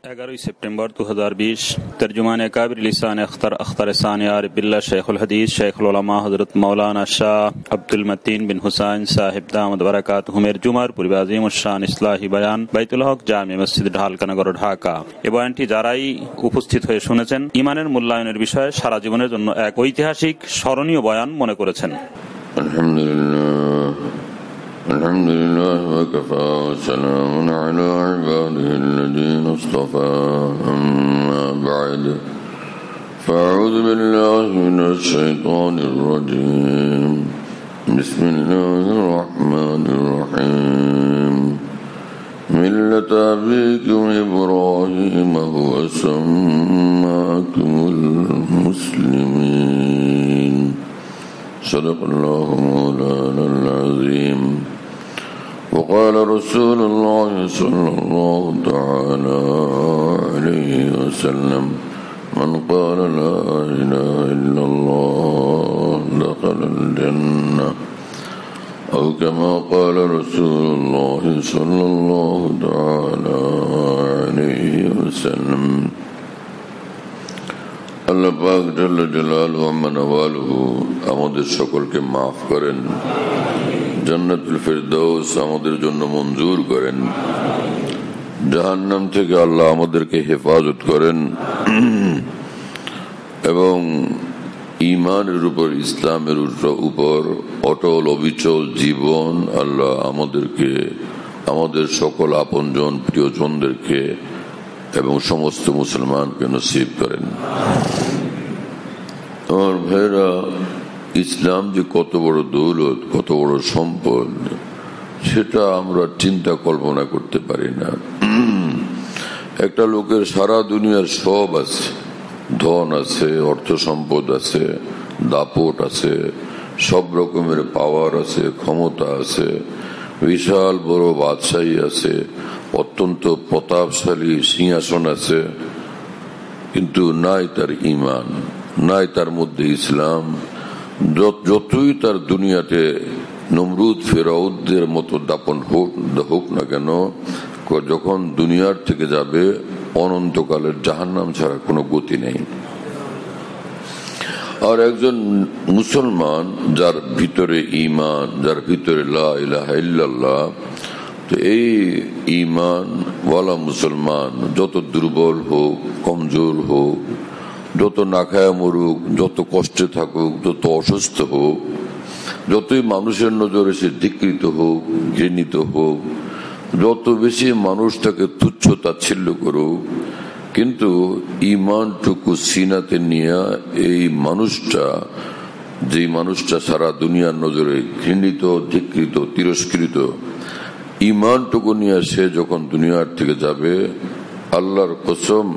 11 सितंबर 2020 तर्जुमान काबिर लिसान अख्तर सानी आरिफ बिल्ला शेखुल हदीस शेखुल उलमा हजरत मौलाना शाह अब्दुल मतीन बिन हुसैन साहिब दामद बरकातुहुमेर जुमार पूर्व आज़ीम शान इस्लाही बयान বাইতুল হক জামে মসজিদ ঢালকানগর ঢাকা। এই বয়ানটি যারাই উপস্থিত হয়ে শুনেছেন ঈমানের মূল্যায়নের বিষয়ে সারা জীবনের জন্য এক ঐতিহাসিক স্মরণীয় বয়ান মনে করেছেন। الحمد لله وكفى وسلام على عباده الذين اصطفى أما بعد فأعوذ بالله من الشيطان الرجيم بسم الله الرحمن الرحيم ملة أبيكم إبراهيم هو سماكم المسلمين صدق الله مولانا العظيم. وقال رسول الله صلى الله تعالى عليه وسلم من قال لا إله إلا الله دخل الجنة أو كما قال رسول الله صلى الله تعالى عليه وسلم. আল্লাহ পাক জাল্লা জালালুহু ওয়া মানাওয়ালুহু আমাদের সকলকে মাফ করেন, জান্নাতুল ফিরদাউস আমাদের জন্য মঞ্জুর করেন, জাহান্নাম থেকে আল্লাহ আমাদেরকে হেফাজত করেন এবং ঈমানের উপর ইসলামের উপর অটল অবিচল জীবন আল্লাহ আমাদেরকে, আমাদের সকল আপনজন প্রিয়জনদেরকে এবং সমস্ত মুসলমানকে নসিব করেন। আমার ভাইরা, ইসলাম যে কত বড় দৌলত, কত বড় সম্পদ, সেটা আমরা চিন্তা কল্পনা করতে পারি না। একটা লোকের সারা দুনিয়ার সব আছে, ধন আছে, অর্থ সম্পদ আছে, দাপট আছে, সব রকমের পাওয়ার আছে, ক্ষমতা আছে, বিশাল বড় বাদশাহী আছে, অত্যন্ত প্রতাপশালী সিংহাসন আছে, কিন্তু নাই তার ঈমান, নাই তার মধ্যে ইসলাম। যতই তার দুনিয়াতে নমরুদ ফেরাউদের মতো দাপন হোক না কেন, যখন দুনিয়ার থেকে যাবে অনন্তকালের জাহান্নাম ছাড়া কোনো গতি নেই। আর একজন মুসলমান যার ভিতরে ঈমান, যার ভিতরে লা ইলাহা ইল্লাল্লাহ, তো এই ঈমান ওয়ালা মুসলমান যত দুর্বল হোক, কমজোর হোক, যত না খায়া মরুক, যত কষ্টে থাকুক, যত অসুস্থ হোক, যতই মানুষের নজরে সে ধিক্কৃত হোক, ঘৃণিত হোক, যত বেশি মানুষ তাকে তুচ্ছ তাচ্ছিল্য করুক, কিন্তু ঈমানটুকু সিনাতে নিয়ে এই মানুষটা, যেই মানুষটা সারা দুনিয়ার নজরে ঘৃণিত, ধিক্কৃত, তিরস্কৃত, ঈমানটুকু নিয়ে সে যখন দুনিয়ার থেকে যাবে, আল্লাহর কসম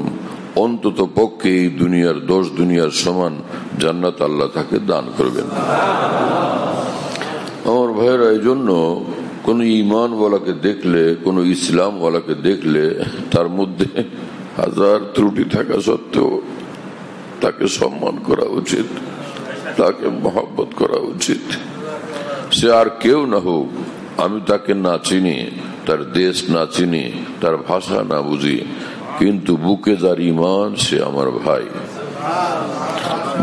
অন্তত পক্ষে এই দুনিয়ার 10 দুনিয়ার সমান জান্নাত আল্লাহ তাকে দান করবেন। আমার ভাইয়েরা, এই জন্য কোন ঈমানওয়ালাকে দেখলে, কোন ইসলামওয়ালাকে দেখলে তার মধ্যে হাজার ত্রুটি থাকা সত্ত্বেও তাকে সম্মান করা উচিত, তাকে মহব্বত করা উচিত। সে আর কেউ না হোক, আমি তাকে না চিনি, তার দেশ না চিনি, তার ভাষা না বুঝি, কিন্তু বুকে যার ঈমান সে আমার ভাই,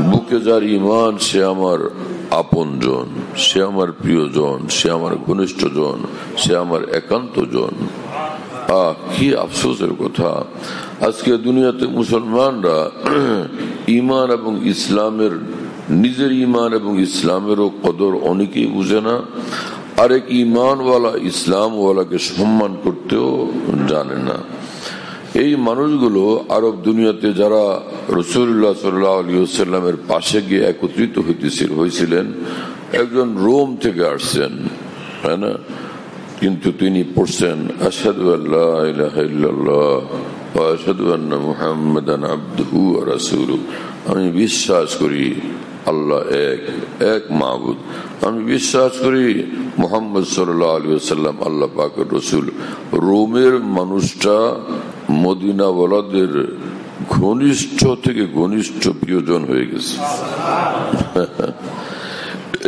বুকে যার ঈমান সে আমার আপনজন, সে আমার প্রিয়জন, সে আমার ঘনিষ্ঠজন, সে আমার একান্তজন। কি আফসোসের কথা, আজকে দুনিয়াতে মুসলমানরা ঈমান এবং ইসলামের, নিজের ঈমান এবং ইসলামেরও কদর অনেকেই বুঝে না, আরেক ঈমানওয়ালা ইসলামওয়ালাকে সম্মান করতেও জানে না। এই মানুষগুলো আরব দুনিয়াতে যারা রাসূলুল্লাহ সাল্লাল্লাহু আলাইহি ওয়াসাল্লামের পাশে গিয়ে একত্রিত হয়েছিলেন, একজন রোম থেকে আসছেন, তাই না? কিন্তু তিনি পড়ছেন আশহাদু আল্লা ইলাহা ইল্লাল্লাহ ওয়া আশহাদু আন্না মুহাম্মাদান আবদুহু ওয়া রাসূলুহু। আমি বিশ্বাস করি আল্লাহ এক মাবুদ, আমি বিশ্বাস করি মুহাম্মদ সাল্লাল্লাহু আলাইহি ওয়াসাল্লাম আল্লাহ পাকের রাসূল। রোমের মানুষটা মদিনাওয়ালাদের ঘনিষ্ঠ থেকে ঘনিষ্ঠ প্রিয়জন হয়ে গেছে।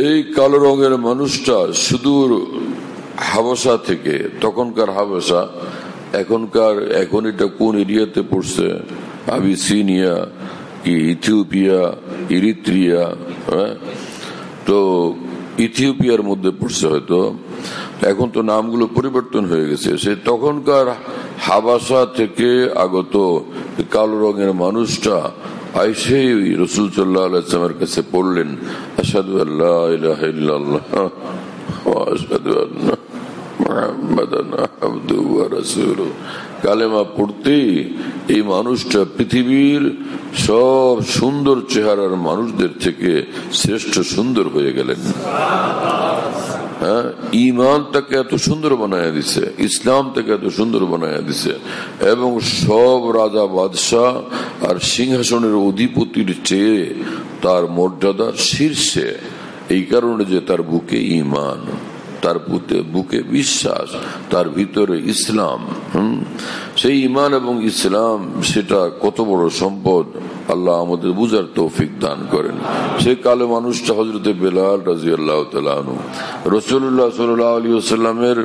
এই কালো রঙের মানুষটা সুদূর হাবশা থেকে, তখনকার হাবশা এখন এটা কোন এরিয়াতে পড়ছে, আবিসিনিয়া কি ইথিওপিয়া, ইরিত্রিয়া, তো ইথিওপিয়ার মধ্যে পড়ছে হয়তো। এখন তো নামগুলো পরিবর্তন হয়ে গেছে। সে তখনকার হাবাসা থেকে আগত কালো রঙের মানুষটা আইসে রাসূল সাল্লাল্লাহু আলাইহি ওয়াসাল্লামের কাছে পড়লেন, আশহাদু আল্লা ইলাহা ইল্লাল্লাহ ওয়া আশহাদু আন্না মুহাম্মাদান আবদুহু ওয়া রাসূলুহু। কালেমা পড়তেই এই মানুষটা পৃথিবীর সব সুন্দর চেহারার মানুষদের থেকে শ্রেষ্ঠ সুন্দর হয়ে গেলেন। ঈমান তাকে এত সুন্দর বানায়া দিছে, ইসলাম তাকে এত সুন্দর বানায়া দিছে, এবং সব রাজা বাদশাহ আর সিংহাসনের অধিপতির চেয়ে তার মর্যাদার শীর্ষে, এই কারণে যে তার বুকে ঈমান, তার বুকে বিশ্বাস, তার ভিতরে ইসলাম। সেই ঈমান এবং ইসলাম, সেটা কত বড় সম্পদ, আল্লাহ আমাদের বুঝার তৌফিক দান করেন। সে কালো মানুষটা হযরতে বেলাল রাদিয়াল্লাহু তাআলা আনহু, রাসূলুল্লাহ সাল্লাল্লাহু আলাইহি ওয়াসাল্লামের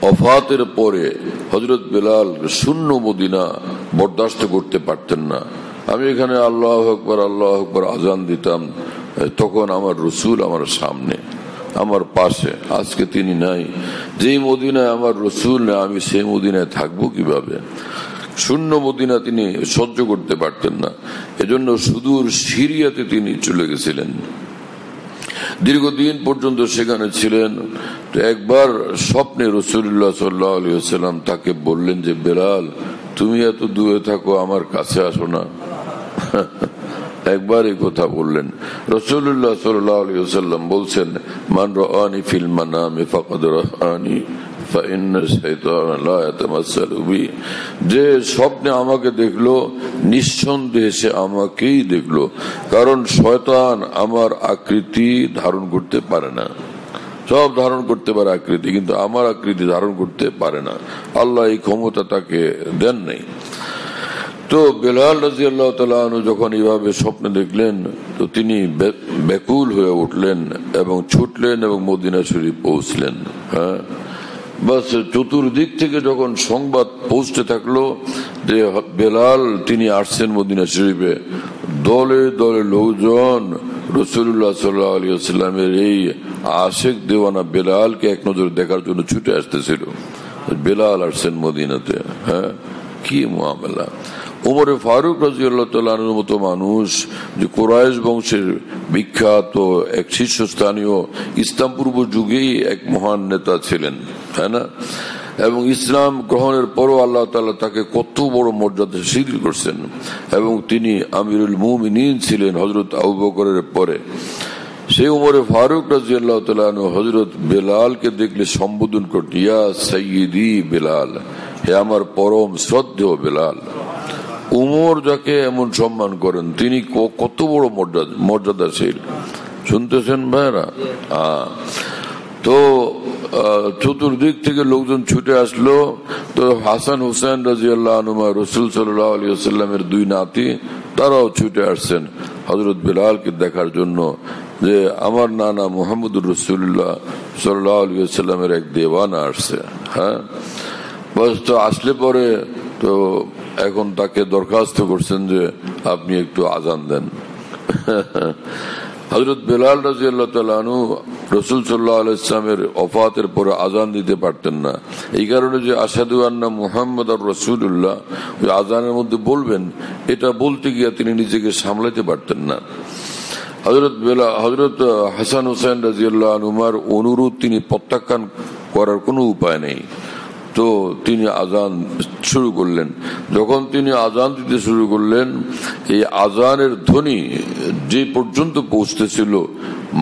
ওফাতের পরে হযরত বেলাল শূন্য মদিনা বরদাস্ত করতে পারতেন না। আমি এখানে আল্লাহু আকবার আল্লাহু আকবার আজান দিতাম, তখন আমার রাসূল আমার সামনে, আমার পাশে। আজকে তিনি নাই। যেই মদিনায় আমার রাসূল না, আমি সেই মদিনায় থাকবো কিভাবে? শূন্য মদিনা তিনি সহ্য করতে পারতেন না। এজন্য সুদূর সিরিয়াতে তিনি চলে গেছিলেন, দীর্ঘদিন পর্যন্ত সেখানে ছিলেন। তো একবার স্বপ্নে রাসূলুল্লাহ সাল্লাল্লাহু আলাইহি ওয়াসাল্লাম তাকে বললেন যে, বেলাল, তুমি এত দূরে থাকো, আমার কাছে আসো না। একবার এই কথা বললেন। রাসূলুল্লাহ সাল্লাল্লাহু আলাইহি ওয়াসাল্লাম বলছেন, মান রাআনি ফিল মানামি ফাকাদ রাআনি ফা ইন্না শাইতানা লা ইয়াতামাসসালু বি। যে স্বপ্নে আমাকে দেখলো, নিঃসন্দেহে সে আমাকেই দেখলো, কারণ শয়তান আমার আকৃতি ধারণ করতে পারে না। সব ধারণ করতে পারে আকৃতি, কিন্তু আমার আকৃতি ধারণ করতে পারে না। আল্লাহ এই ক্ষমতা তাকে দেন নাই। তো বেলাল রাদিয়াল্লাহু তাআলা আনহু যখন এইভাবে স্বপ্নে দেখলেন, তো তিনি ব্যাকুল হয়ে উঠলেন এবং ছুটলেন এবং মদিনা শরীফ পৌঁছলেন। বাস চতুর্দিক থেকে যখন সংবাদ পৌঁছতে থাকলো যে বেলাল তিনি আসছেন মদিনা শরীফে, দলে দলে লোকজন রাসূলুল্লাহ সাল্লাল্লাহু আলাইহি ওয়াসাল্লামের এই আশিক দেওয়ানা বেলালকে এক নজর দেখার জন্য ছুটে আসতেছিল। বেলাল আসছেন মদিনাতে। কি মুআমালা! ওমরে ফারুক রাদিয়াল্লাহু তাআলা আনহুর মতো মানুষ, যে কুরাইশ বংশের বিখ্যাত এক শীর্ষস্থানীয়, ইসলাম পূর্ব যুগেই এক মহান নেতা ছিলেন, তাই না? এবং ইসলাম গ্রহণের পরও আল্লাহ তাআলা তাকে কত বড় মর্যাদাশীল করছেন, এবং তিনি আমিরুল মুমিনিন ছিলেন হযরত আবু বকরের পরে। সেই ওমরে ফারুক রাদিয়াল্লাহু তাআলা আনহু হযরত বেলালকে দেখলে সম্বোধন করতেন, ইয়া সাইয়্যিদি বেলাল, হে আমার পরম শ্রদ্ধেয় বেলাল। উমর যাকে এমন সম্মান করেন, তিনি কত বড় মর্যাদাশীল, শুনতেছেন ভাইরা? তো চতুর্দিক থেকে লোকজন ছুটে আসলো। তো হাসান হুসাইন রাদিয়াল্লাহু আনহুমা, রাসূল সাল্লাল্লাহু আলাইহি ওয়াসাল্লামের দুই নাতি, তারাও ছুটে আসছেন হযরত বেলালকে দেখার জন্য, যে আমার নানা মুহাম্মদুর রাসূলুল্লাহ সাল্লাল্লাহু আলাইহি ওয়াসাল্লামের এক দেওয়ানা আসছে। বাস তো আসলে পরে তো এখন তাকে দরখাস্ত করছেন যে আপনি একটু আজান দেন। হযরত বেলাল রাদিয়াল্লাহু তাআলা আনহু রাসূল সাল্লাল্লাহু আলাইহি ওয়াসাল্লামের ওফাতের পরে আজান দিতে পারতেন না, এই কারণে যে আশহাদু আন্না মুহাম্মাদার রাসূলুল্লাহ ওই আজানের মধ্যে বলবেন, এটা বলতে গিয়ে তিনি নিজেকে সামলাতে পারতেন না। হযরত হাসান হুসাইন রাদিয়াল্লাহু আনহুমার অনুরোধ তিনি প্রত্যাখ্যান করার কোনো উপায় নেই। তো তিনি আজান শুরু করলেন। যখন তিনি আজান দিতে শুরু করলেন, এই আজানের ধ্বনি যে পর্যন্ত পৌঁছতেছিল,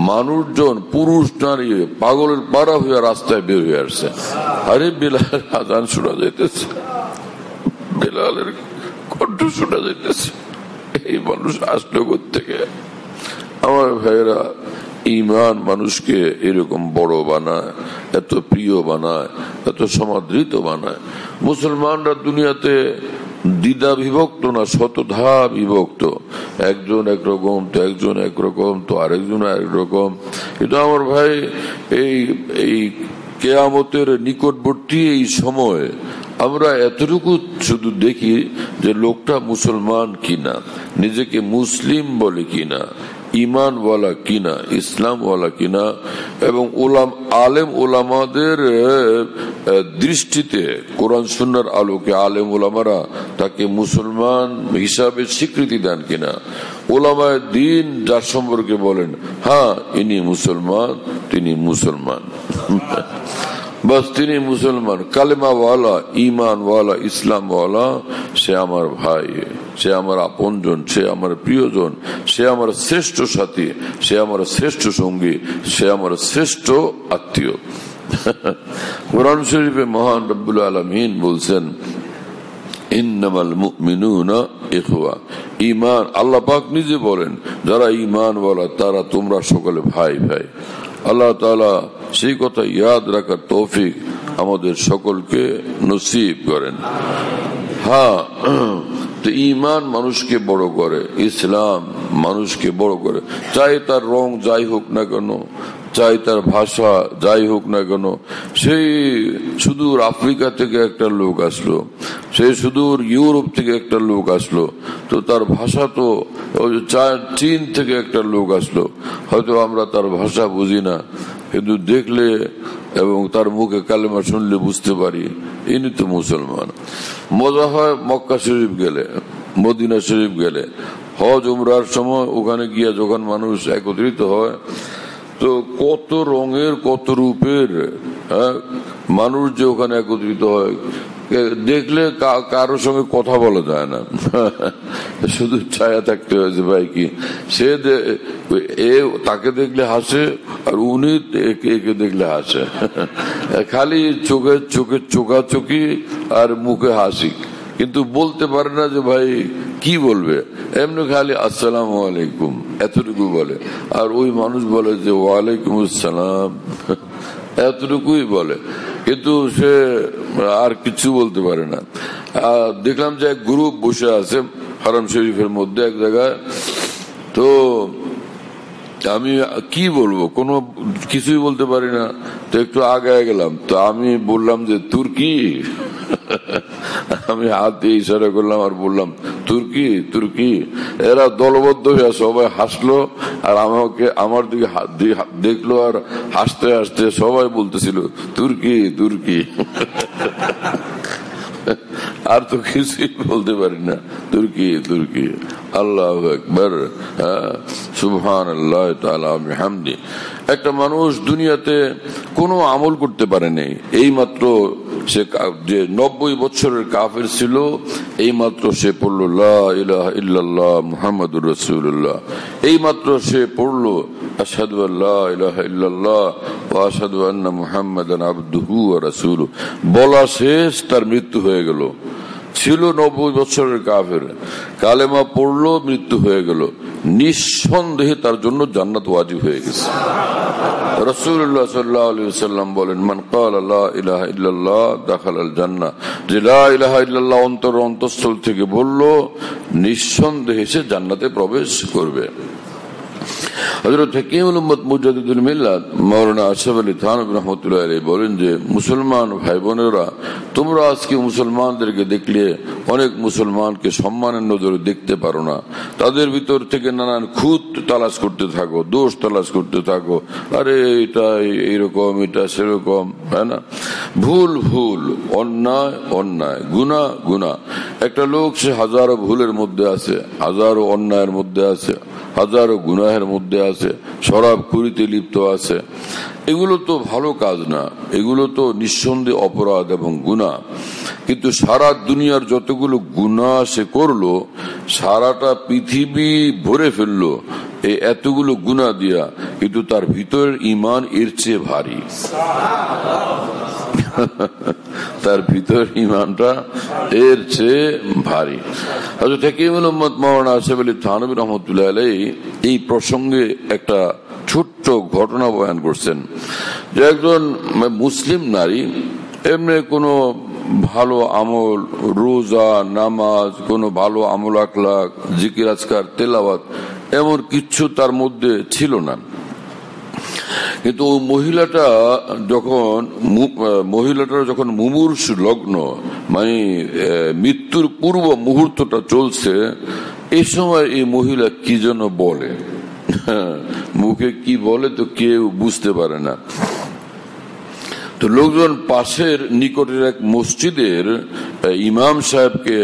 মানুষজন পুরুষ নারী পাগলের পাড়া হয়ে রাস্তায় বের হয়ে আসছে। আরে বেলালের আজান শোনা যাইতেছে, বেলালের কণ্ঠ শোনা যাইতেছে। এই মানুষ আসলো কোত্থেকে? আমার ভাইয়েরা, ঈমান মানুষকে এরকম বড় বানায়, এত প্রিয় বানায়, এত সমাদৃত বানায়। মুসলমানরা দুনিয়াতে দ্বিধা বিভক্ত না, শতধা বিভক্ত। একজন একরকম, তো একজন একরকম, তো আরেকজন আরেক রকম। কিন্তু আমার ভাই, এই কিয়ামতের নিকটবর্তী এই সময় আমরা এতটুকু শুধু দেখি যে লোকটা মুসলমান কিনা, নিজেকে মুসলিম বলে কিনা, ইমানওয়ালা কিনা, ইসলামওয়ালা কিনা, এবং আলেম ওলামাদের দৃষ্টিতে কোরআন সুন্নাহর আলোকে আলেম ওলামারা তাকে মুসলমান হিসাবে স্বীকৃতি দেন কিনা। ওলামায়ে দ্বীন যার সম্পর্কে বলেন হ্যাঁ ইনি মুসলমান, তিনি মুসলমান, বাস তিনি মুসলমান, কালেমাওয়ালা, ইমানওয়ালা, ইসলামওয়ালা, সে আমার ভাই, সে আমার আপনজন, সে আমার প্রিয়জন, সে আমার শ্রেষ্ঠ সাথী, সে আমার শ্রেষ্ঠ সঙ্গী, সে আমার শ্রেষ্ঠ আত্মীয়। কোরআন শরীফে মহান রব্বুল আলামিন বলছেন ইন্নামাল মুমিনুনা ইখওয়া, ঈমান, আল্লাহ পাক নিজে বলেন যারা ঈমানওয়ালা তারা তোমরা সকলে ভাই ভাই। আল্লাহ তাআলা সেই কথা ইয়াদ রাখার তৌফিক আমাদের সকলকে নসিব করেন। হ্যাঁ, তো ঈমান মানুষকে বড় করে, ইসলাম মানুষকে বড় করে, চাই তার রং যাই হোক না কেন, চাই তার ভাষা যাই হোক না কেন। সেই সুদূর আফ্রিকা থেকে একটা লোক আসলো, সেই সুদূর ইউরোপ থেকে একটা লোক আসলো, তো তার ভাষা তো চীন থেকে একটা লোক আসলো, হয়তো আমরা তার ভাষা বুঝি না, কিন্তু দেখলে এবং তার মুখে কালেমা শুনলে বুঝতে পারি ইনি তো মুসলমান। মজা হয় মক্কা শরীফ গেলে, মদিনা শরীফ গেলে, হজ উমরার সময় ওখানে গিয়ে যখন মানুষ একত্রিত হয়, তো কত রঙের কত রূপের মানুষ যে ওখানে একত্রিত হয়, দেখলে কারোর সঙ্গে কথা বলা যায় না, শুধু ছায়া থাকতে হয়েছে ভাই কি। সে তাকে দেখলে হাসে আর উনি একে দেখলে হাসে, খালি চোখে চোখাচোখি আর মুখে হাসি, কিন্তু বলতে পারে না যে ভাই কি বলবে, এমনি খালি আসসালামু আলাইকুম এতটুকু বলে, আর ওই মানুষ বলে যে ওয়ালাইকুম আসসালাম, এতটুকুই বলে, কিন্তু সে আর কিছু বলতে পারে না। দেখলাম যে এক গ্রুপ বসে আছে হারাম শরীফের মধ্যে এক জায়গায়, তো আমি কি বলবো, কোনো কিছুই বলতে পারি না, তো একটু আগে গেলাম, তো আমি বললাম যে তুর্কি, আমি হাত দিয়ে ইশারা করলাম আর বললাম তুর্কি তুর্কি। এরা দলবদ্ধ হয়ে সবাই হাসলো আর আমাকে আমার দিকে হাত দিয়ে দেখলো আর হাসতে হাসতে সবাই বলতেছিল তুর্কি তুর্কি। আর তো কিছুই বলতে পারি না, তুর্কি তুর্কি। আল্লাহু আকবার, সুবহানাল্লাহ তাআলা বিহামদি। একটা মানুষ দুনিয়াতে কোনো আমল করতে পারে নাই, এই মাত্র সে যে 90 বছরের কাফের ছিল, এই মাত্র সে পড়লো লা ইলাহা ইল্লাল্লাহ মুহাম্মাদুর রাসূলুল্লাহ, এই মাত্র সে পড়লো আশহাদু আল্লা ইলাহা ইল্লাল্লাহ ওয়া আশহাদু আন্না মুহাম্মাদান আবদুহু ওয়া রাসূলুহু, বলা শেষ তার মৃত্যু হয়ে গেল। ছিল 90 বছরের কাফের, কালেমা পড়লো, মৃত্যু হয়ে গেল, নিঃসন্দেহে তার জন্য জান্নাত ওয়াজিব হয়ে গেছে। রাসূলুল্লাহ সাল্লাল্লাহু আলাইহি ওয়াসাল্লাম বলেন মান ক্বালা লা ইলাহা ইল্লাল্লাহ দাখালাল জান্নাহ, যে লা ইলাহা ইল্লাল্লাহ অন্তঃস্থল থেকে বললো নিঃসন্দেহে সে জান্নাতে প্রবেশ করবে। হযরত হাকিমুল উম্মত মুজাদ্দিদুল মিল্লাত মাওলানা আশরাফ আলী থানভী রাহমাতুল্লাহি আলাইহি বলেন যে মুসলমান ভাই বোনেরা, তোমরা আজকে মুসলমানদেরকে দেখলে অনেক মুসলমানকে সম্মানের নজরে দেখতে পারো না, তাদের ভিতর থেকে নানান খুঁত তালাশ করতে থাকো, দোষ তালাশ করতে থাকো, আরে এটা এইরকম, এটা সেরকম, তাই না? ভুল ভুল, অন্যায় অন্যায়, গুনাহ গুনাহ। একটা লোক সে হাজারো ভুলের মধ্যে আছে, হাজারো অন্যায়ের মধ্যে আছে, হাজারো গুনাহের মধ্যে আছে, শরাব খুরিতে লিপ্ত আছে, এগুলো তো ভালো কাজ না, এগুলো তো নিঃসন্দেহে অপরাধ এবং গুনাহ। কিন্তু সারা দুনিয়ার যতগুলো গুনাহ সে করলো, সারাটা পৃথিবী ভরে ফেললো এই এতগুলো গুনাহ দিয়া, কিন্তু তার ভিতরের ঈমান এর চেয়ে ভারী, তার ভিতর ঈমানটা এর চেয়ে ভারী। হযরত হাকিমুল উম্মত মাওলানা আশরাফ আলী থানভী রাহমাতুল্লাহি আলাইহি এই প্রসঙ্গে একটা ছোট্ট ঘটনা বয়ান করছেন, যে একজন মুসলিম নারী এমনি কোনো ভালো আমল, রোজা নামাজ, কোনো ভালো আমল আখলাক, জিকির আজকার তেলাওয়াত এমন কিছু তার মধ্যে ছিল না, কিন্তু ওই মহিলাটার যখন মুমূর্ষু লগ্ন, মানে মৃত্যুর পূর্ব মুহূর্তটা চলছে, এই সময় এই মহিলা কি যেন বলে, মুখে কি বলে তো কেউ বুঝতে পারে না। তো লোকজন পাশের নিকটের এক মসজিদের ইমাম সাহেবকে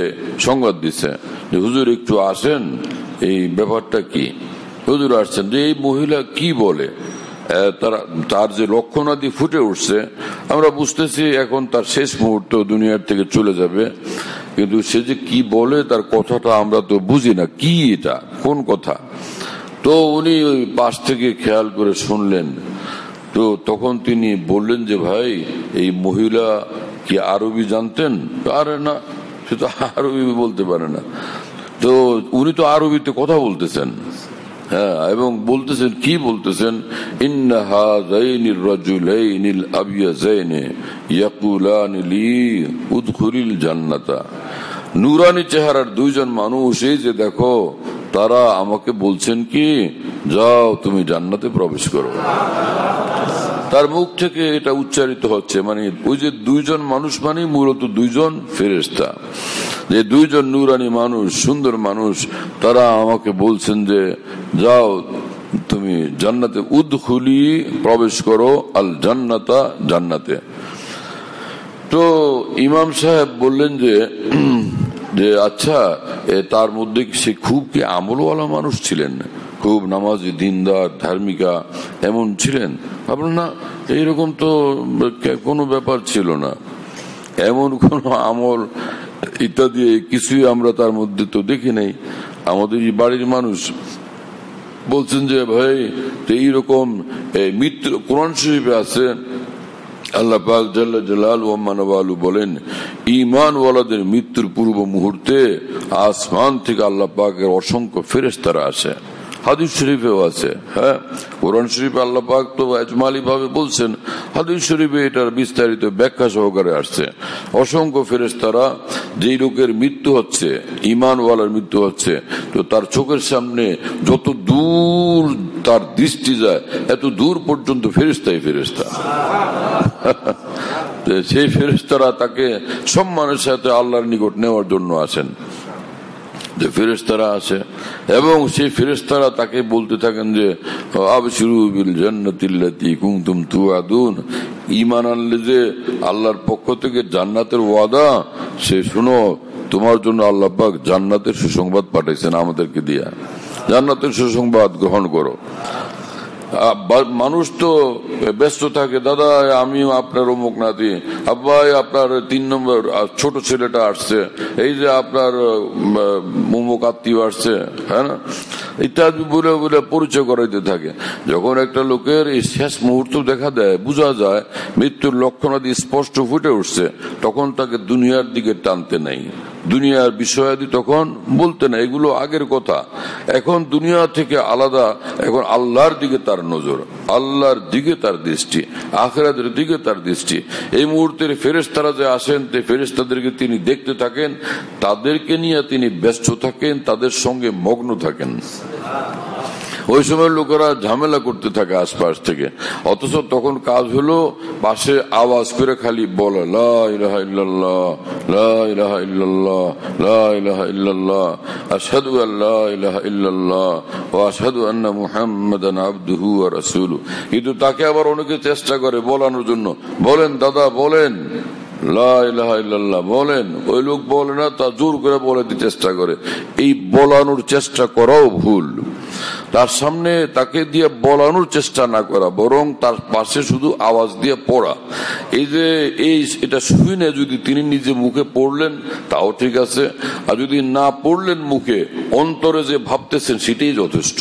সংবাদ দিচ্ছে যে হুজুর একটু আসেন, এই ব্যাপারটা কি। হুজুর আসছেন যে এই মহিলা কি বলে, তার যে লক্ষণাদি ফুটে উঠছে, আমরা বুঝতেছি এখন তার শেষ মুহূর্ত, দুনিয়ার থেকে চলে যাবে, কিন্তু সে যে কি বলে তার কথাটা আমরা তো বুঝি না, কি এটা কোন কথা। তো উনি ওই পাশ থেকে খেয়াল করে শুনলেন। তো তখন তিনি বললেন যে ভাই, এই মহিলা কি আরবি জানতেন? আরে না, সে তো আরবি বলতে পারে না। তো উনি তো আরবিতে কথা বলতেছেন, হ্যাঁ, এবং বলতেছেন কি বলতেছেন, ইন্না হাযাইনির রাজুলাইনিল আবিয়াযাইনি ইয়াকুলানি লি উদখুলিল জান্নাতা। নূরানি চেহারার দুইজন মানুষ, এই যে দেখো, তারা আমাকে বলছেন কি, যাও তুমি জান্নাতে প্রবেশ করো। তার মুখ থেকে এটা উচ্চারিত হচ্ছে, মানে ওই যে দুইজন মানুষ মানে মূলত দুইজন ফেরেশতা, যে দুইজন নূরানি মানুষ, সুন্দর মানুষ, তারা আমাকে বলছেন যে যাও তুমি জান্নাতে, উদখুলি প্রবেশ করো, আল জান্নাতা, জান্নাতে। তো ইমাম সাহেব বললেন যে আচ্ছা, তার মধ্যে সে খুব কি আমলওয়ালা মানুষ ছিলেন, খুব নামাজি, দিনদার, ধার্মিকা এমন ছিলেন? ভাবলেন না, এইরকম তো কোনো ব্যাপার ছিল না, এমন কোন আমল ইত্যাদি কিছুই আমরা তার মধ্যে তো দেখি নাই। আমাদের বাড়ির মানুষ বলছেন যে ভাই, এইরকম মৃত্যু কোরআন শরীফে আছে, আল্লাহ পাক জাল্লা জালালুহু ওয়া মানওয়ালু বলেন, ঈমানওয়ালাদের মৃত্যুর পূর্ব মুহূর্তে আসমান থেকে আল্লাহ পাকের অসংখ্য ফেরেশতারা আসে। হাদিস শরীফেও আছে, হ্যাঁ, কোরআন শরীফে আল্লাহ পাক তো আজমালি ভাবে বলছেন, হাদিস শরীফে এটার বিস্তারিত ব্যাখ্যা সহকারে আসছে। অসংখ্য ফেরেশতারা, যেই লোকের মৃত্যু হচ্ছে, ঈমানওয়ালার মৃত্যু হচ্ছে, তো তার চোখের সামনে যত দূর তার দৃষ্টি যায়, এত দূর পর্যন্ত ফেরেশতাই ফেরেশতা। সেই ফেরেশতারা তাকে সম্মানের সাথে আল্লাহর নিকট নেওয়ার জন্য আসেন, যে ফেরেশতারা আসে, এবং সেই ফেরেশতারা তাকে বলতে থাকেন যে আবশিরু বিল জান্নাতিল্লাতী কুনতুম তুআদুন, ঈমান আনলে যে আল্লাহর পক্ষ থেকে জান্নাতের ওয়াদা, সে শুনো, তোমার জন্য আল্লাহ পাক জান্নাতের সুসংবাদ পাঠাইছেন আমাদেরকে দিয়া, জান্নাতের সুসংবাদ গ্রহণ করো। মানুষ তো ব্যস্ত থাকে, দাদা আমিও আপনার অমুক নাতি, আব্বাই আপনার 3 নম্বর ছোট ছেলেটা আসছে, এই যে আপনার অমুক আত্মীয় আসছে, হ্যাঁ না, ইত্যাদি বলে বলে পরিচয় করাইতে থাকে। যখন একটা লোকের এই শেষ মুহূর্ত দেখা দেয়, বোঝা যায় মৃত্যুর লক্ষণাদি স্পষ্ট ফুটে উঠছে, তখন তাকে দুনিয়ার দিকে টানতে নাই, দুনিয়ার বিষয়াদি তখন বলতে না, এগুলো আগের কথা। এখন দুনিয়া থেকে আলাদা, এখন আল্লাহর দিকে তার নজর, আল্লাহর দিকে তার দৃষ্টি, আখিরাতের দিকে তার দৃষ্টি। এই মুহূর্তের ফেরেশতারা যে আসেন, ফেরেশতাদেরকে তিনি দেখতে থাকেন, তাদেরকে নিয়ে তিনি ব্যস্ত থাকেন, তাদের সঙ্গে মগ্ন থাকেন। ওই সময় লোকেরা ঝামেলা করতে থাকে আশপাশ থেকে, অথচ তখন কাজ হলো পাশে আওয়াজ করে খালি বলা, লা ইলাহা ইল্লাল্লাহ, লা ইলাহা ইল্লাল্লাহ, লা ইলাহা ইল্লাল্লাহ, আশহাদু আল্লা ইলাহা ইল্লাল্লাহ ওয়া আশহাদু আন্না মুহাম্মাদান আবদুহু ওয়া রাসূলুহু। কিন্তু তাকে আবার অনেকে চেষ্টা করে বলানোর জন্য, বলেন দাদা বলেন লা ইলাহা ইল্লাল্লাহ বলেন, ওই লোক বলে না, তা জোর করে বলে দিতে চেষ্টা করে। এই বলানোর চেষ্টা করাও ভুল, তার সামনে তাকে দিয়ে বলানোর চেষ্টা না করা, বরং তার পাশে শুধু আওয়াজ দিয়ে পড়া। এই যে এটা শুনে যদি তিনি নিজে মুখে পড়লেন তাও ঠিক আছে, আর যদি না পড়লেন মুখে, অন্তরে যে ভাবতেছেন সেটাই যথেষ্ট।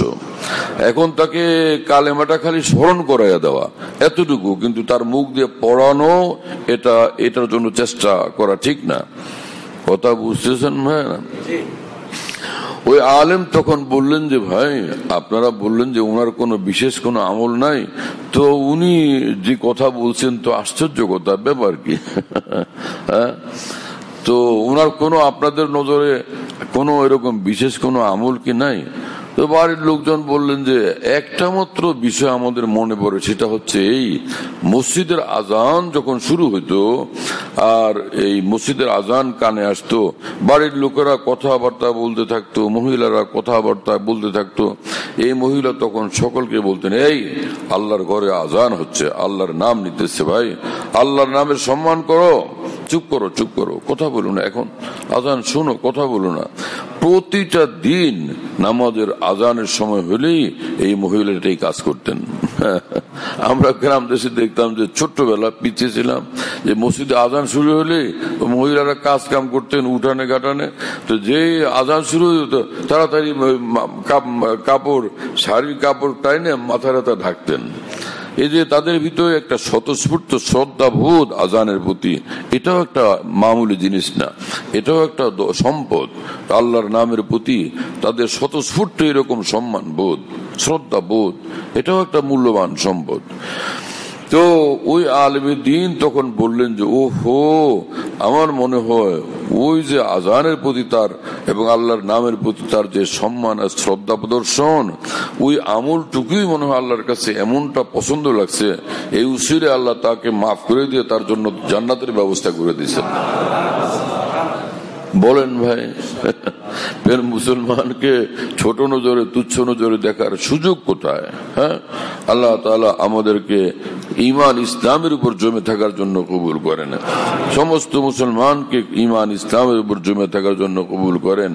এখন তাকে কালেমাটা খালি স্মরণ করাইয়া দেওয়া এতটুকু, কিন্তু তার মুখ দিয়ে পড়ানো এটার জন্য চেষ্টা করা ঠিক না। কথা বুঝতেছেন ভাই? ওই আলেম তখন বললেন যে ভাই, আপনারা বললেন যে ওনার কোনো বিশেষ কোনো আমল নাই, তো উনি যে কথা বলছেন তো আশ্চর্য কথা, ব্যাপার কি? হ্যাঁ, তো ওনার কোনো আপনাদের নজরে কোনো এরকম বিশেষ কোনো আমল কি নাই? তো বাড়ির লোকজন বললেন যে একটা মাত্র বিষয় আমাদের মনে পড়ে, সেটা হচ্ছে এই মসজিদের আজান যখন শুরু হইতো আর এই মসজিদের আজান কানে আসতো, বাড়ির লোকেরা কথাবার্তা বলতে থাকতো, মহিলারা কথাবার্তা বলতে থাকতো। এই মহিলা তখন সকলকে বলতেন, এই আল্লাহর ঘরে আজান হচ্ছে, আল্লাহর নাম নিতেছে, ভাই আল্লাহর নামের সম্মান করো, চুপ করো চুপ করো, কথা বলো না, এখন আজান শোনো, কথা বলো না। প্রতিটা দিন নামাজের আজানের সময় হলেই এই মহিলাটা এই কাজ করতেন। আমরা গ্রাম দেশে দেখতাম যে ছোট্টবেলা পিছিয়ে ছিলাম, যে মসজিদে আজান শুরু হলে মহিলারা কাজ কাম করতেন উঠানে গাটানে। তো যে আজান শুরু হতো তাড়াতাড়ি কাপড়, শাড়ির কাপড় টাইনে মাথায় ঢাকতেন। এই যে তাদের ভিতরে একটা স্বতঃস্ফূর্ত শ্রদ্ধাবোধ আজানের প্রতি, এটাও একটা মামুলি জিনিস না, এটাও একটা সম্পদ। আল্লাহর নামের প্রতি তাদের স্বতঃস্ফূর্ত এরকম সম্মান বোধ, শ্রদ্ধা বোধ, এটাও একটা মূল্যবান সম্পদ। তো ওই আলেমে দিন তখন বললেন যে ওহো, আমার মনে হয় ওই যে আজানের প্রতি তার এবং আল্লাহর নামের প্রতি তার যে সম্মান আর শ্রদ্ধা প্রদর্শন, ওই আমলটুকুই মনে হয় আল্লাহর কাছে এমনটা পছন্দ লাগছে, এই উসিলে আল্লাহ তাকে মাফ করে দিয়ে তার জন্য জান্নাতের ব্যবস্থা করে দিয়েছেন। বলেন ভাই, মুসলমানকে ছোট নজরে তুচ্ছ নজরে দেখার সুযোগ কোথায়? হ্যাঁ, আল্লাহ তাআলা আমাদেরকে ঈমান ইসলামের উপর জমে থাকার জন্য কবুল করেন, সমস্ত মুসলমানকে ঈমান ইসলামের উপর জমে থাকার জন্য কবুল করেন।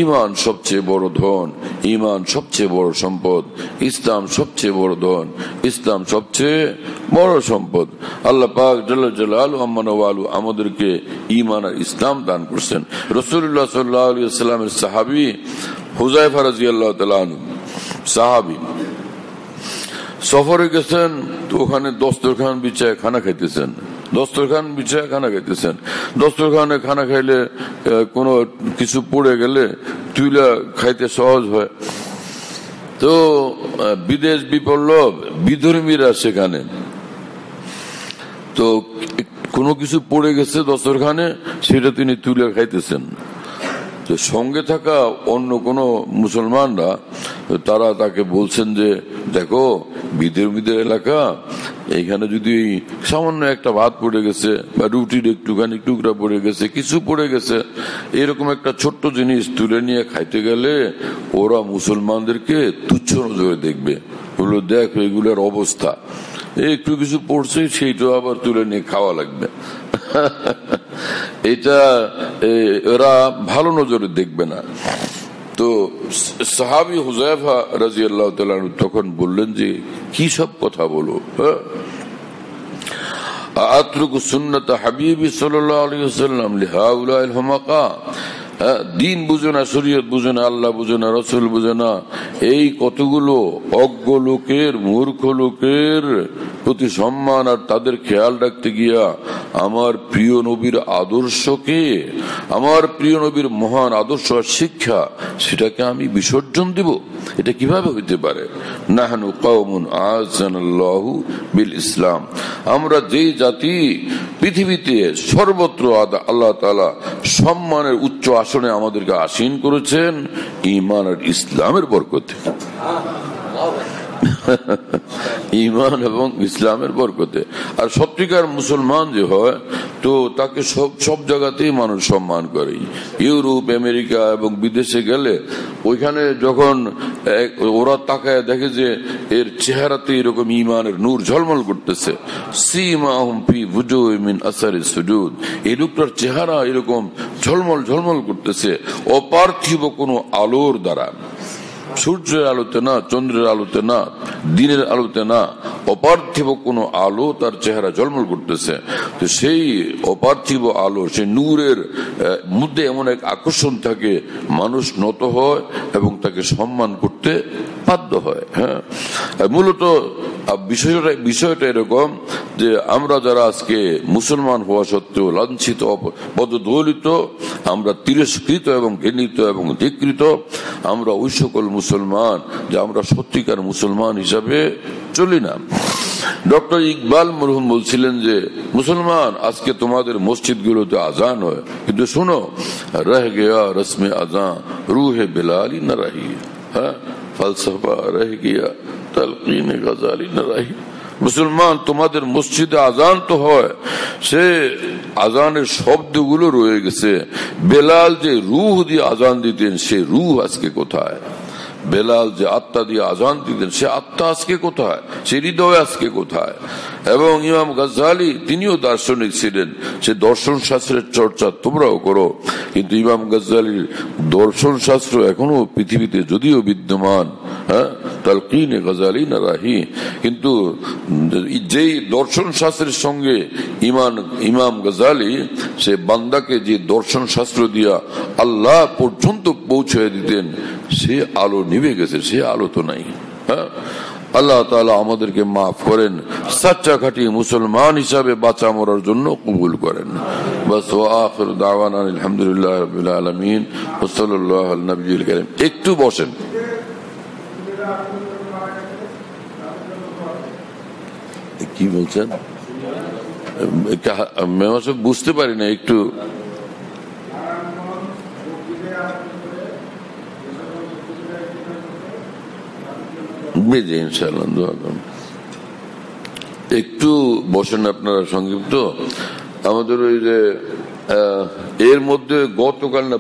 ঈমান সবচেয়ে বড় ধন, ঈমান সবচেয়ে বড় সম্পদ, ইসলাম সবচেয়ে বড় ধন, ইসলাম সবচেয়ে বড় সম্পদ। আল্লাহ পাক জাল্লা জালালুহু আম্মা ওয়ালু আমাদেরকে ঈমান আর ইসলাম দান করছেন। রাসূলুল্লাহ সাল্লাল্লাহু আলাইহি ওয়াসাল্লামের সাহাবী হুযায়ফা রাদিয়াল্লাহু তাআলা আনহু সাহাবী সফরে গেছেন, তো ওখানে দস্তরখান বিছায় খানা খাইতেছেন, দস্তরখান বিছায় খানা খাইতেছেন। দস্তরখানে খানা খাইলে কোনো কিছু পড়ে গেলে তুইলা খাইতে সহজ হয়। তো বিদেশ বিপল্লব বিধর্মীরা সেখানে, তো কোনো কিছু পড়ে গেছে দস্তরখানে, সেটা তিনি তুলে খাইতেছেন। তো সঙ্গে থাকা অন্য কোন মুসলমানরা তারা তাকে বলছেন যে দেখো, বিধর্মীদের এলাকা, এইখানে যদি সামান্য একটা ভাত পড়ে গেছে বা রুটির একটুখানি টুকরা পড়ে গেছে, কিছু পড়ে গেছে, এরকম একটা ছোট্ট জিনিস তুলে নিয়ে খাইতে গেলে ওরা মুসলমানদেরকে তুচ্ছ নজরে দেখবে, বললো দেখ এগুলোর অবস্থা, একটু কিছু পড়ছে সেইটা আবার তুলে নিয়ে খাওয়া লাগবে। এটা এরা ভালো নজরে দেখবে না। তো সাহাবী হুযায়ফা রাদিয়াল্লাহু তাআলা তখন বললেন যে কি সব কথা বলো, আতরুকু সুন্নাত হাবিবি সাল্লাল্লাহু আলাইহি ওয়াসাল্লাম লিহাউলাইল হুমাকা, দিন বুঝে না, শরীয়ত বুঝে না, আল্লাহ বুঝে না, রাসূল বুঝে না, এই কতগুলো অজ্ঞ লোকের, মূর্খ লোকের প্রতি সম্মান আর তাদের খেয়াল রাখতে গিয়া আমার প্রিয় নবীর আদর্শকে, আমার প্রিয় নবীর মহান আদর্শ আর শিক্ষা, সেটাকে আমি বিসর্জন দিব? এটা কিভাবে হইতে পারে? নাহনু কওমুন আযানাল্লাহু বিল ইসলাম, আমরা যেই জাতি, পৃথিবীতে সর্বত্র আল্লাহ তাআলা সম্মানের উচ্চ আসনে আমাদেরকে আসীন করেছেন ঈমান আর ইসলামের বরকতে। ঈমান এবং ইসলামের বরকতে। আর সত্যিকার মুসলমান যে হয়, তো তাকে সব জায়গাতেই মানুষ সম্মান করে। ইউরোপ, আমেরিকা এবং বিদেশে গেলে ওইখানে যখন ওরা তাকায় দেখে যে এর চেহারাতে এরকম ঈমানের নূর ঝলমল করতেছে, সীমাহুম ফি ওয়ুজুহিহিম মিন আসারিস সুজুদ, এই লোকটার চেহারা এরকম ঝলমল ঝলমল করতেছে অপার্থিব কোনো আলোর দ্বারা, সূর্যের আলোতে না, চন্দ্রের আলোতে না, দিনের আলোতে না, অপার্থিব কোনো আলো তার চেহারা ঝলমল করতেছে। তো সেই অপার্থিব আলো, সেই নূরের মধ্যে এমন এক আকর্ষণ থাকে, মানুষ নত হয় এবং তাকে সম্মান করতে বাধ্য হয়। হ্যাঁ, মূলত বিষয়টা এরকম যে আমরা যারা আজকে মুসলমান হওয়া সত্ত্বেও লাঞ্ছিত, পদদলিত, আমরা তিরস্কৃত এবং ঘৃণিত এবং ধিক্কৃত, আমরা ওই সকল মুসলমান যে আমরা সত্যিকার মুসলমান হিসাবে চলি না। ডক্টর ইকবাল মরহুম বলছিলেন যে মুসলমান, আজকে তোমাদের মসজিদগুলোতে আজান হয়, কিন্তু শোনো, রহ গয়া রসমে আজান রুহে বেলালি না রাহি। হ্যাঁ, ফলসফা রহ গিয়া তালকিন গজালি না রাহি। মুসলমান, তোমাদের মসজিদে আজান তো হয়, সে আজানের শব্দগুলো রয়ে গেছে। বেলাল যে রূহ দিয়ে আজান দিতেন, সে রূহ আজকে কোথায়? বেলাল যে আত্মা দিয়ে আজান দিতেন, সে আত্মা আজকে কোথায়? সে হৃদয় আজকে কোথায়? এবং ইমাম গাজ্জালি, তিনিও দার্শনিক ছিলেন, সে দর্শন শাস্ত্রের চর্চা তোমরাও করো, কিন্তু ইমাম গাজ্জালির দর্শন শাস্ত্র এখনো পৃথিবীতে যদিও বিদ্যমান, হ্যাঁ, তালকিন গাজ্জালি না রাহি, কিন্তু যেই দর্শন শাস্ত্রের সঙ্গে ইমাম গাজ্জালি সে বান্দাকে যে দর্শন শাস্ত্র দিয়া আল্লাহ পর্যন্ত পৌঁছে দিতেন, সে আলো নিভে গেছে, সে আলো তো নাই। হ্যাঁ, আল্লাহ তাআলা আমাদেরকে মাফ করেন, সচ্চা খাঁটি মুসলমান হিসাবে বাঁচা মরার জন্য কবুল করেন। বাস ওয়া আখিরু দাওয়ানা আলহামদুলিল্লাহি রাব্বিল আলামিন ওয়া সাল্লাল্লাহু আলা নবিয়িল কারীম। একটু বসেন। কি বলছেন? বুঝতে পারি না, একটু ইনশাআল্লাহ দোয়া করুন। একটু বসেন আপনারা সংক্ষিপ্ত। আমাদের ওই যে এর মধ্যে গতকাল না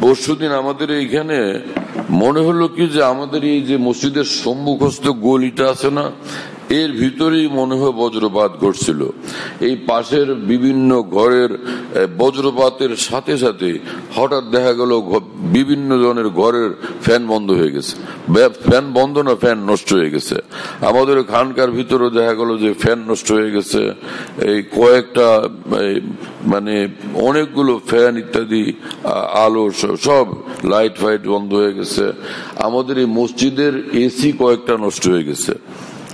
পরশুদিন আমাদের এইখানে মনে হলো কি যে আমাদের এই যে মসজিদের সম্মুখস্থ গলিটা আছে না, এর ভিতরেই মনে হয় বজ্রপাত ঘটছিল। এই পাশের বিভিন্ন ঘরের বজ্রপাতের সাথে সাথে হঠাৎ দেখা গেল বিভিন্ন জনের ঘরের ফ্যান বন্ধ হয়ে গেছে। ফ্যান বন্ধ না, ফ্যান নষ্ট হয়ে গেছে। আমাদের খানকার ভিতরে দেখা গেল যে ফ্যান নষ্ট হয়ে গেছে। এই কয়েকটা মানে অনেকগুলো ফ্যান ইত্যাদি আলো সব লাইট ফাইট বন্ধ হয়ে গেছে। আমাদের এই মসজিদের এসি কয়েকটা নষ্ট হয়ে গেছে।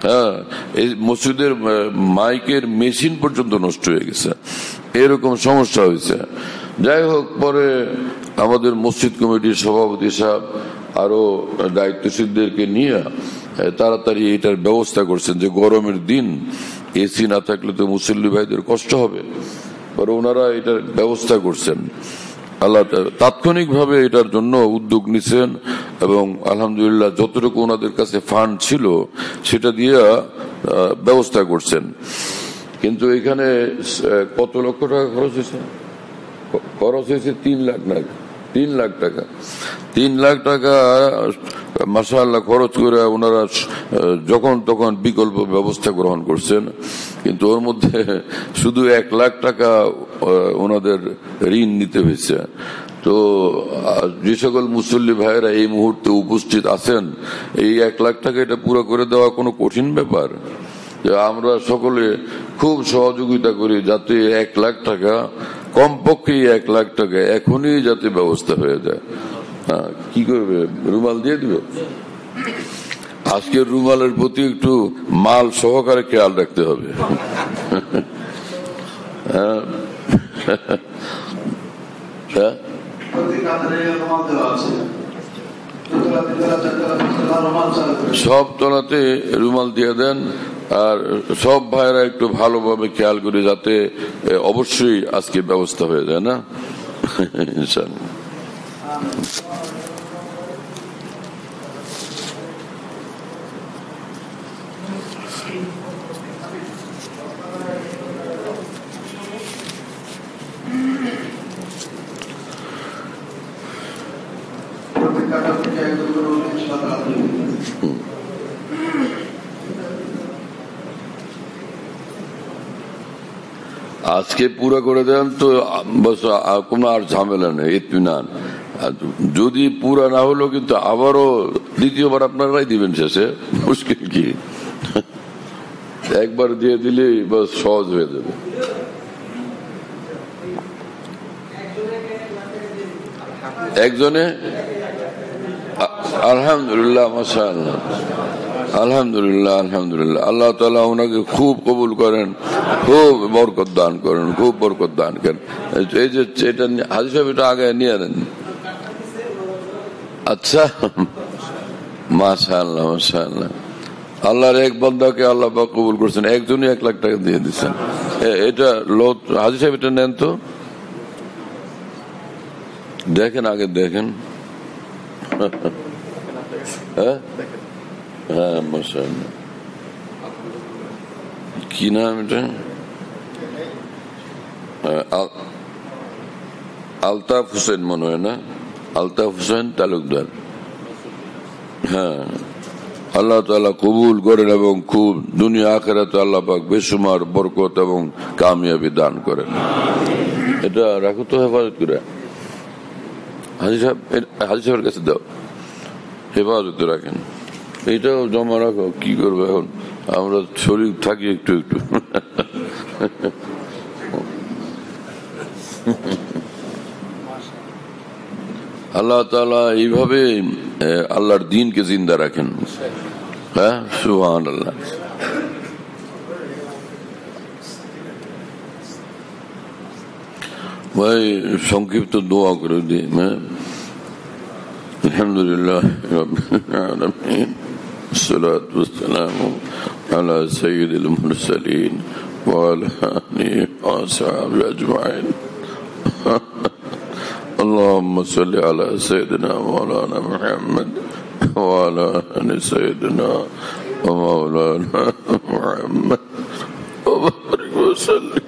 হ্যাঁ, এই মসজিদের মাইকের মেশিন পর্যন্ত নষ্ট হয়ে গেছে, এরকম সমস্যা হয়েছে। যাই হোক, পরে আমাদের মসজিদ কমিটির সভাপতি সাহেব আরো দায়িত্বশীলদেরকে নিয়ে তাড়াতাড়ি এটার ব্যবস্থা করছেন, যে গরমের দিন এসি না থাকলে তো মুসল্লি ভাইদের কষ্ট হবে। পরে ওনারা এটার ব্যবস্থা করছেন। আল্লাহ তাৎক্ষণিক ভাবে এটার জন্য উদ্যোগ নিছেন এবং আলহামদুলিল্লাহ যতটুকু ওনাদের কাছে ফান্ড ছিল সেটা দিয়ে ব্যবস্থা করছেন। কিন্তু এখানে কত লক্ষ টাকা খরচ হয়েছে? 3 লাখ টাকা। 3 লাখ টাকা মাশাআল্লাহ খরচ করে ওনারা যখন তখন বিকল্প ব্যবস্থা গ্রহণ করছেন। কিন্তু ওর মধ্যে শুধু 1 লাখ টাকা ওনাদের ঋণ নিতে হয়েছে। তো যে সকল মুসল্লি ভাইয়েরা এই মুহূর্তে উপস্থিত আছেন, এই 1 লাখ টাকা এটা পুরো করে দেওয়া কোনো কঠিন ব্যাপার। আমরা সকলে খুব সহযোগিতা করি যাতে 1 লাখ টাকা, কমপক্ষে 1 লাখ টাকা এখনই যাতে ব্যবস্থা হয়ে যায়। হ্যাঁ, কি করবে? রুমাল দিয়ে দিবে? আজকের রুমালের প্রতি একটু মাল সহকারে খেয়াল রাখতে হবে। সব তলাতে রুমাল দিয়ে দেন, আর সব ভাইরা একটু ভালোভাবে খেয়াল করে যাতে অবশ্যই আজকে ব্যবস্থা হয়ে যায় না, ইনশাআল্লাহ। আজকে পুরো করে দেন তো কোনো আর ঝামেলা নেই, ইতমিনান। যদি পুরা না হলো কিন্তু আবারও দ্বিতীয়বার আপনারাই দিবেন শেষে, মুশকিল কি? একবার দিয়ে দিলে বাস সহজ হয়ে যাবে। একজনে আলহামদুলিল্লাহ, মাশাআল্লাহ, আলহামদুলিল্লাহ, আলহামদুলিল্লাহ। আল্লাহ তাআলা ওনাকে খুব কবুল করেন, খুব বরকত দান করেন, খুব বরকত দান করেন। এই যে এটা হাজী সাহেব এটা আগে নিয়ে নেন। আচ্ছা, মাশাআল্লাহ, মাশাআল্লাহ। আল্লাহর এক বান্দাকে আল্লাহ পাক কবুল করছেন, একজনই 1 লাখ টাকা দিয়ে দিচ্ছেন। এটা হাজী সাহেব এটা নেন তো, দেখেন আগে দেখেন। হ্যাঁ হ্যাঁ মাশাআল্লাহ। কি নাম এটা? আলতাফ হোসেন মনে হয় না? আলতাফ হোসেন তালুকদার। হ্যাঁ, আল্লাহ তাআলা কবুল করেন এবং খুব দুনিয়া আখিরাতে আল্লাহ পাক বেশুমার বরকত এবং কামিয়াবি দান করেন। এটা রাখো তো হেফাজত করে, হাজী সাহেবের কাছে দাও, হেফাজতে রাখেন। এইটাও জমা রাখো, কি করবো এখন, আমরা শরীর থাকি একটু একটু। আল্লাহ তাআলা এইভাবে আল্লাহর দ্বীনকে জিন্দা রাখেন। হ্যাঁ, সুবহানাল্লাহ। ভাই সংক্ষিপ্ত দোয়া করে দিই। আলহামদুলিল্লাহ রাব্বিল আলামিন, والصلاة والسلام على سيد المرسلين وعلى آله وصحبه أجمعين. اللهم صل على سيدنا مولانا محمد وعلى آل سيدنا ومولانا محمد وبارك وسلم.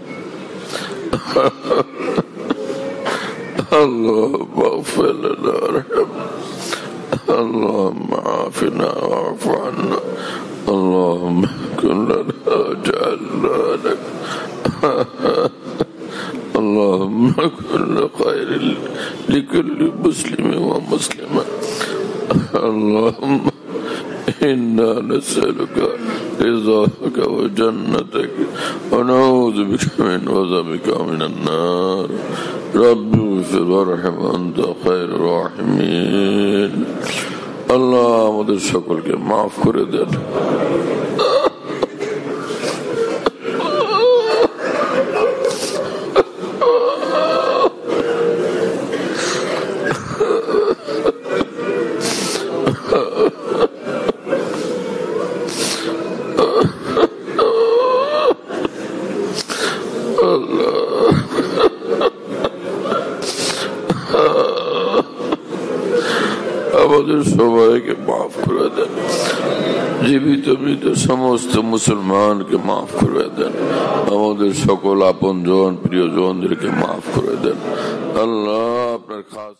اللهم اغفر لنا وارحمنا، اللهم عافنا واعف عنا، اللهم كن لنا واجعلنا لك، اللهم كن خير لكل مسلم ومسلمة. اللهم إنا نسألك رضاك وجنتك ونعوذ بك من غضبك ومن النار. رب اغفر وارحم أنت خير الراحمين. আল্লাহ আমাদের সকলকে মাফ করে দেন। আমাদের সবাইকে মাফ করে দেন, জীবিত মৃত সমস্ত মুসলমানকে মাফ করে দেন, আমাদের সকল আপনজন প্রিয়জনদেরকে মাফ করে দেন। আল্লাহ আপনার খাস